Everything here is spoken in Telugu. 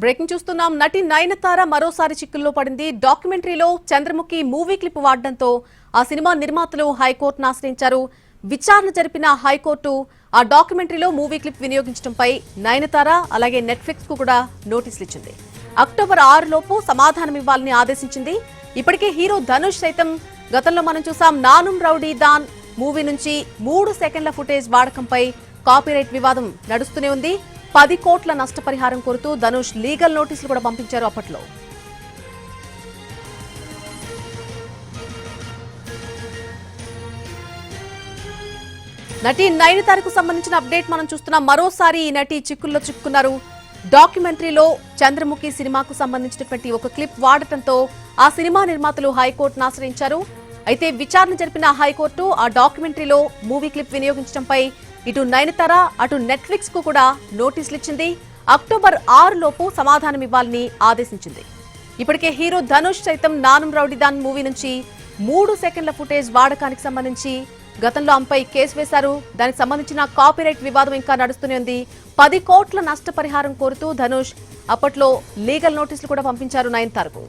బ్రేకింగ్ చూస్తున్నాం. నటి నయనతార మరోసారి చిక్కుల్లో పడింది. డాక్యుమెంటరీలో చంద్రముఖి మూవీ క్లిప్ వాడడంతో ఆ సినిమా నిర్మాతలు హైకోర్టును ఆశ్రయించారు. విచారణ జరిపిన హైకోర్టు ఆ డాక్యుమెంటరీలో మూవీ క్లిప్ వినియోగించడంపై నయనతార అలాగే నెట్ఫ్లిక్స్ కు కూడా నోటీసులు ఇచ్చింది. అక్టోబర్ 6 లోపు సమాధానం ఇవ్వాలని ఆదేశించింది. ఇప్పటికే హీరో ధనుష్ సైతం గతంలో మనం చూసాం నానుం రౌడీ దాన్ మూవీ నుంచి 3 సెకండ్ల ఫుటేజ్ వాడకంపై కాపీరైట్ వివాదం నడుస్తూనే ఉంది. 10 కోట్ల నష్టపరిహారం కోరుతూ ధనుష్ లీగల్ నోటీసులు కూడా పంపించారు. అప్పట్లో నటి నయనతారకు సంబంధించిన అప్డేట్ మనం చూస్తున్నాం. మరోసారి ఈ నటి చిక్కుల్లో చిక్కున్నారు. డాక్యుమెంటరీలో చంద్రముఖి సినిమాకు సంబంధించినటువంటి ఒక క్లిప్ వాడటంతో ఆ సినిమా నిర్మాతలు హైకోర్టును ఆశ్రయించారు. అయితే విచారణ జరిపిన హైకోర్టు ఆ డాక్యుమెంటరీలో మూవీ క్లిప్ వినియోగించడంపై ఇటు నయనతార అటు నెట్ఫ్లిక్స్ కు కూడా నోటీసులు ఇచ్చింది. అక్టోబర్ 6 లోపు సమాధానం ఇవ్వాలని ఆదేశించింది. ఇప్పటికే హీరో ధనుష్ సైతం నానుం రౌడీదాన్ మూవీ నుంచి 3 సెకండ్ల ఫుటేజ్ వాడకానికి సంబంధించి గతంలో ఆమెపై కేసు వేశారు. దానికి సంబంధించిన కాపీరైట్ వివాదం ఇంకా నడుస్తూనే ఉంది. 10 కోట్ల నష్టపరిహారం కోరుతూ ధనుష్ అప్పట్లో లీగల్ నోటీసులు కూడా పంపించారు నయనతారకు.